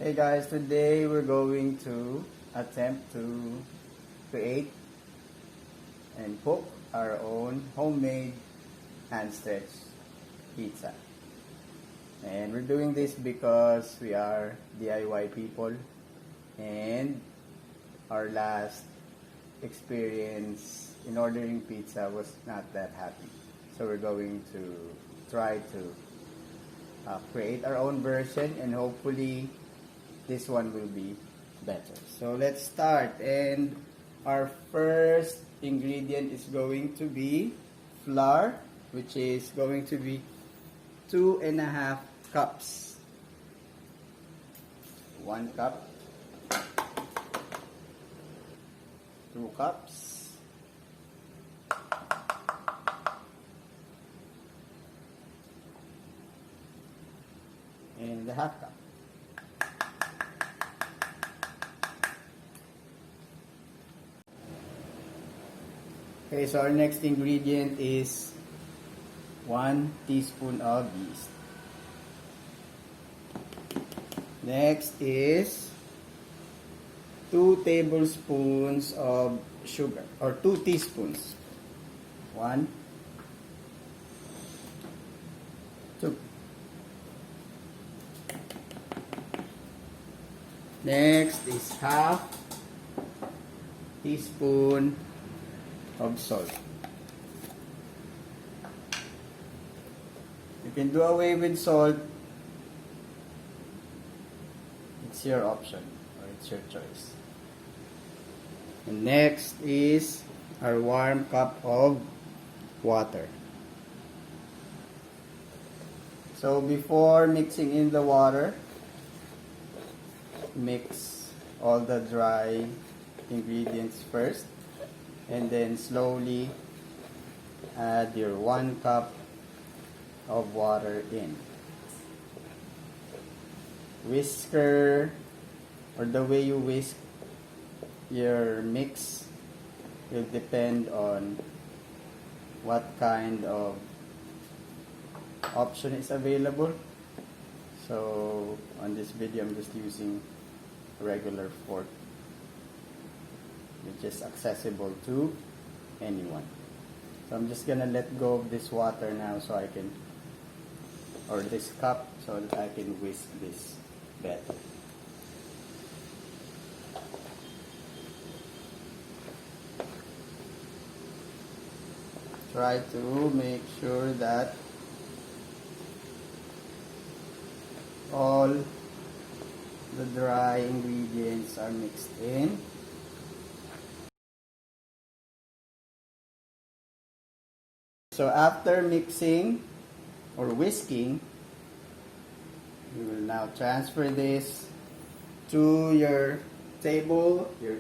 Hey guys, today we're going to attempt to create and cook our own homemade hand stretch pizza. And we're doing this because we are DIY people and our last experience in ordering pizza was not that happy. So we're going to try to create our own version, and hopefully this one will be better. So let's start, and our first ingredient is going to be flour, which is going to be 2.5 cups. 1 cup, 2 cups, and a half cup. Okay, so our next ingredient is 1 teaspoon of yeast. Next is 2 tablespoons of sugar, or 2 teaspoons. 1, 2. Next is half teaspoon of salt. You can do away with salt. It's your option, or it's your choice. And next is our warm cup of water. So before mixing in the water, mix all the dry ingredients first, and then slowly add your 1 cup of water in. Whisker, or the way you whisk your mix, will depend on what kind of option is available. So on this video, I'm just using a regular fork, which is accessible to anyone. So I'm just gonna let go of this water now so I can, or this cup, so that I can whisk this better. Try to make sure that all the dry ingredients are mixed in. So after mixing or whisking, you will now transfer this to your table, your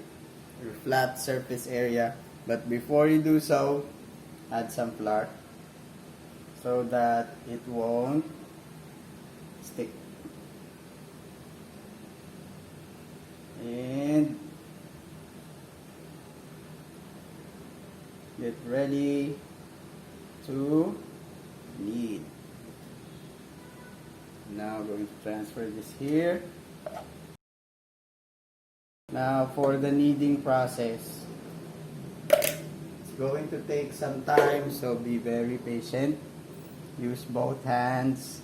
flat surface area. But before you do so, add some flour so that it won't stick. And get ready to knead. Now going to transfer this here. Now for the kneading process, it's going to take some time, so be very patient. Use both hands.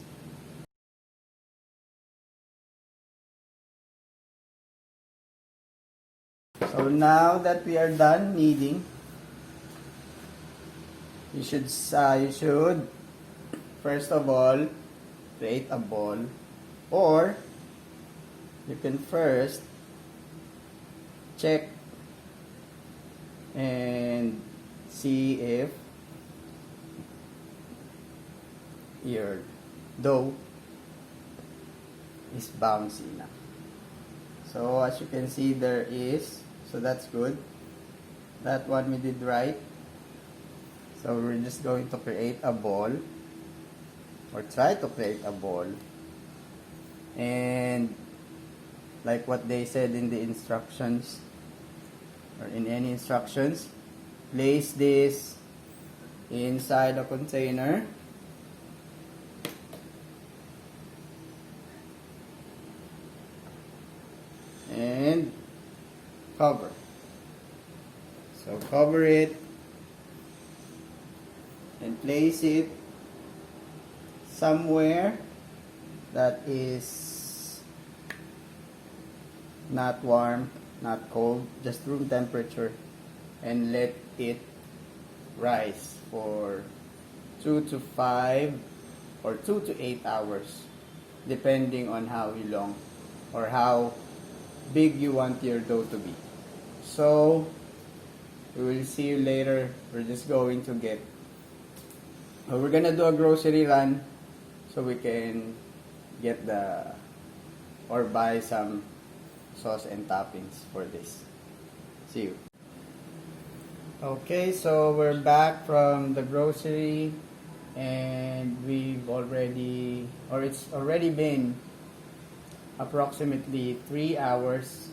So now that we are done kneading, you should first of all create a ball, or you can first check and see if your dough is bouncy enough. So as you can see, there is, so that's good. That one we did right. So we're just going to create a ball, or try to create a ball, and like what they said in the instructions, or in any instructions, place this inside a container cover. So cover it and place it somewhere that is not warm, not cold, just room temperature, and let it rise for 2 to 5 or 2 to 8 hours, depending on how long or how big you want your dough to be. So we will see you later. We're just going to we're gonna do a grocery run so we can get or buy some sauce and toppings for this. See you. Okay, so we're back from the grocery, and it's already been approximately 3 hours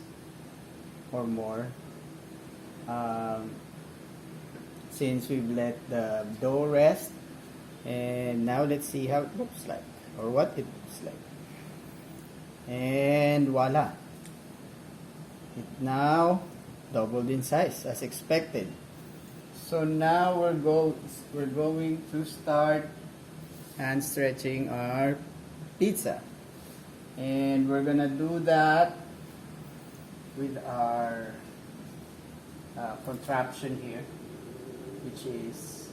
or more since we've let the dough rest. And now let's see how it looks like, or what it looks like. And voila, it now doubled in size as expected. So now we're going to start hand stretching our pizza, and we're gonna do that with our contraption here, which is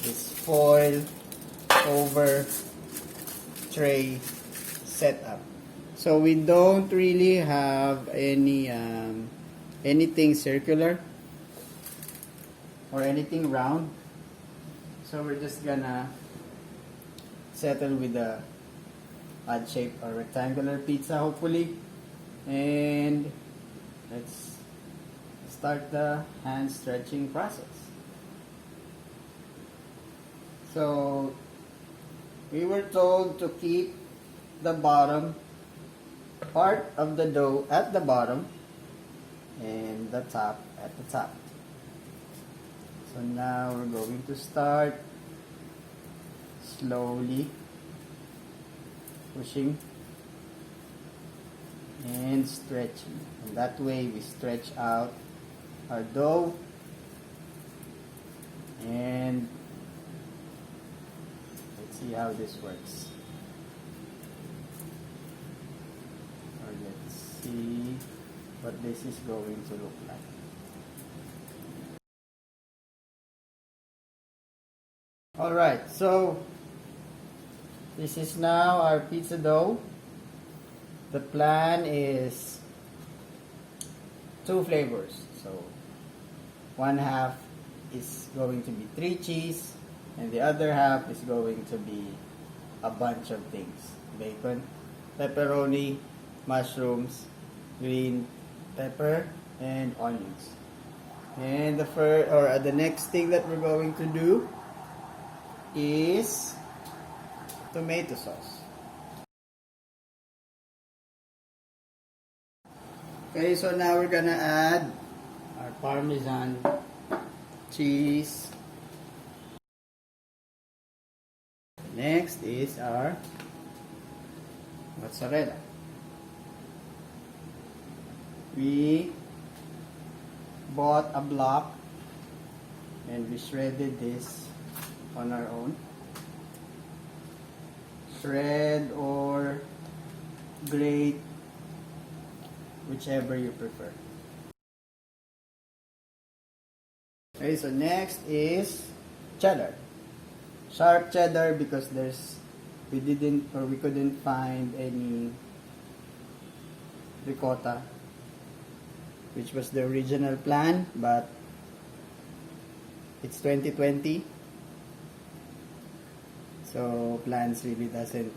this foil over tray setup. So we don't really have anything circular or anything round, so we're just gonna settle with a odd shape or rectangular pizza, hopefully. And let's start the hand stretching process. So we were told to keep the bottom part of the dough at the bottom and the top at the top. So now we're going to start slowly pushing and stretching, and that way we stretch out our dough. And let's see how this works, or let's see what this is going to look like. Alright, so this is now our pizza dough. The plan is 2 flavors. So one half is going to be 3 cheese, and the other half is going to be a bunch of things: bacon, pepperoni, mushrooms, green pepper, and onions. And the next thing that we're going to do is tomato sauce. Okay, so now we're gonna add our parmesan cheese. Next is our mozzarella. We bought a block and we shredded this on our own. Shred or grate, whichever you prefer. Okay, so next is cheddar. Sharp cheddar, because we couldn't find any ricotta, which was the original plan, but it's 2020, so plans really doesn't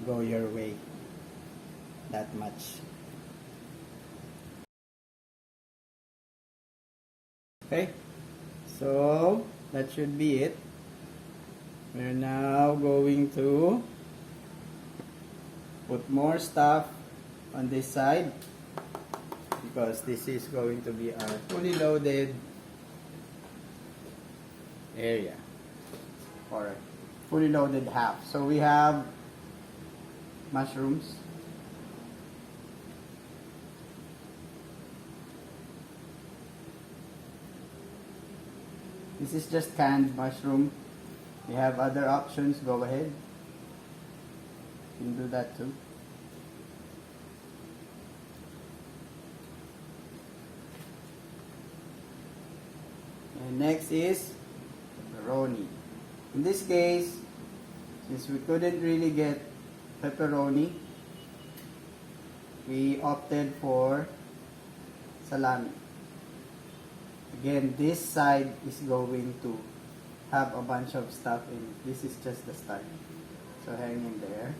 go your way that much. Okay, so that should be it. We're now going to put more stuff on this side, because this is going to be our fully loaded area, or fully loaded half. So we have mushrooms, This is just canned mushroom. You have other options, go ahead. You can do that too. And next is pepperoni. In this case, since we couldn't really get pepperoni, we opted for salami. Again, this side is going to have a bunch of stuff in it. This is just the start. So hang in there.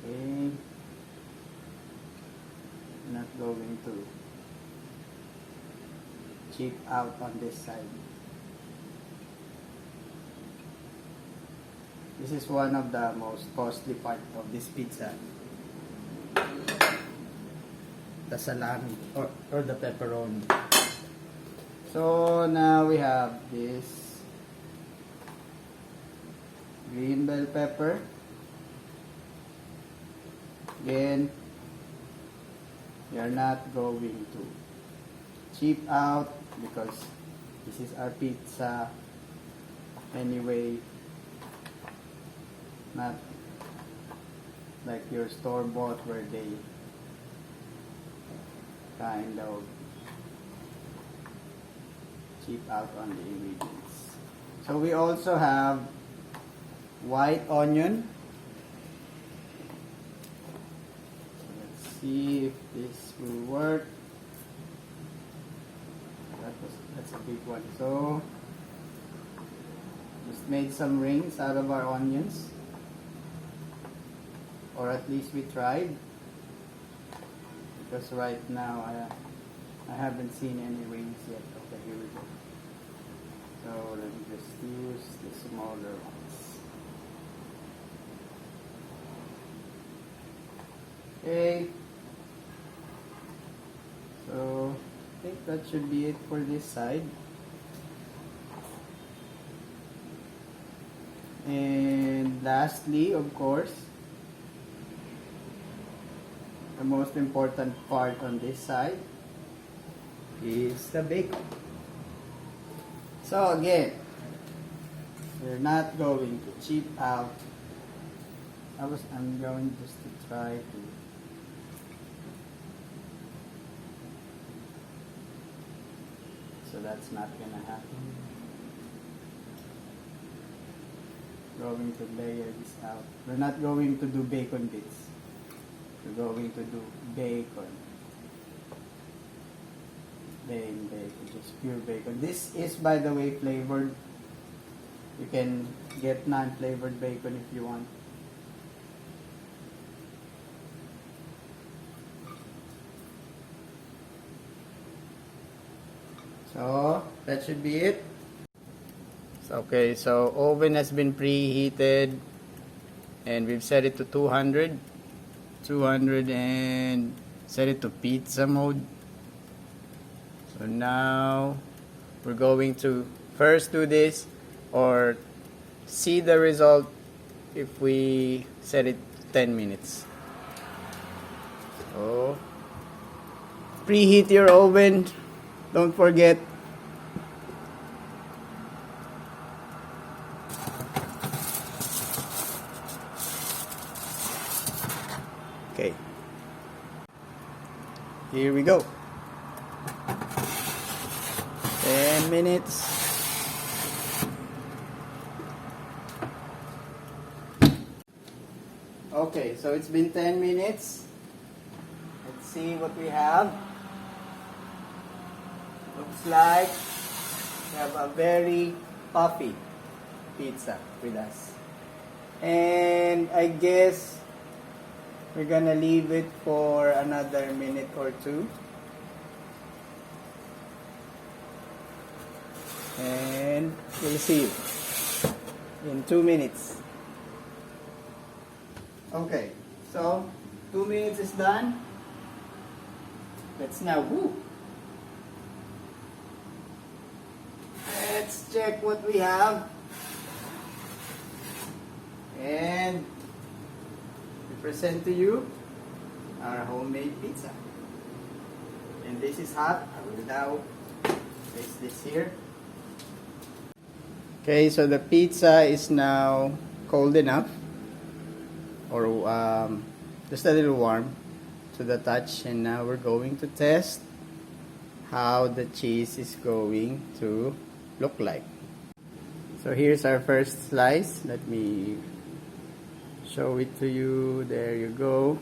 Okay. Not going to cheap out on this side. This is one of the most costly part of this pizza. The salami or the pepperoni. So now we have this green bell pepper. Again, we are not going to cheap out because this is our pizza anyway, not like your store-bought where they kind of cheap out on the ingredients. So we also have white onion. So let's see if this will work. That's a big one. So just made some rings out of our onions, or at least we tried, because right now I haven't seen any rings yet. Okay, here we go. So let me just use the smaller ones. Okay, so I think that should be it for this side. And lastly, of course, the most important part on this side is the bacon. So again, we're not going to cheap out. I'm going just to try to so that's not gonna happen. Going to layer this out. We're not going to do bacon bits. We're going to do bacon. Plain bacon, just pure bacon. This is, by the way, flavored. You can get non-flavored bacon if you want. So that should be it. Okay, so oven has been preheated and we've set it to 200 and set it to pizza mode. So now we're going to first do this or see the result if we set it 10 minutes. So preheat your oven, don't forget. Okay, here we go. 10 minutes. Okay, so it's been 10 minutes. Let's see what we have. Looks like we have a very puffy pizza with us. And I guess we're gonna leave it for another minute or two. And we'll see you in 2 minutes. Okay, so 2 minutes is done. Let's now let's check what we have. And we present to you our homemade pizza. And this is hot. I will now place this here. Okay, so the pizza is now cold enough, or just a little warm to the touch, and now we're going to test how the cheese is going to look like. So here's our first slice. Let me show it to you. There you go.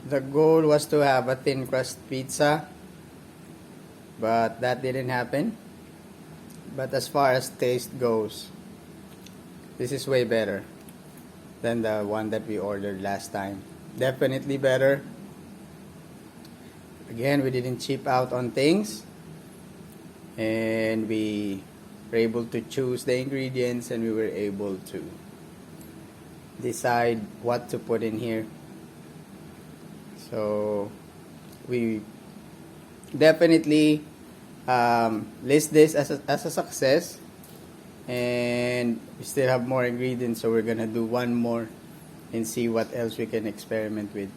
The goal was to have a thin crust pizza, but that didn't happen. But as far as taste goes, this is way better than the one that we ordered last time. Definitely better. Again, we didn't cheap out on things, and we were able to choose the ingredients, and we were able to decide what to put in here. So we definitely list this as a success, and we still have more ingredients, so we're gonna do one more and see what else we can experiment with.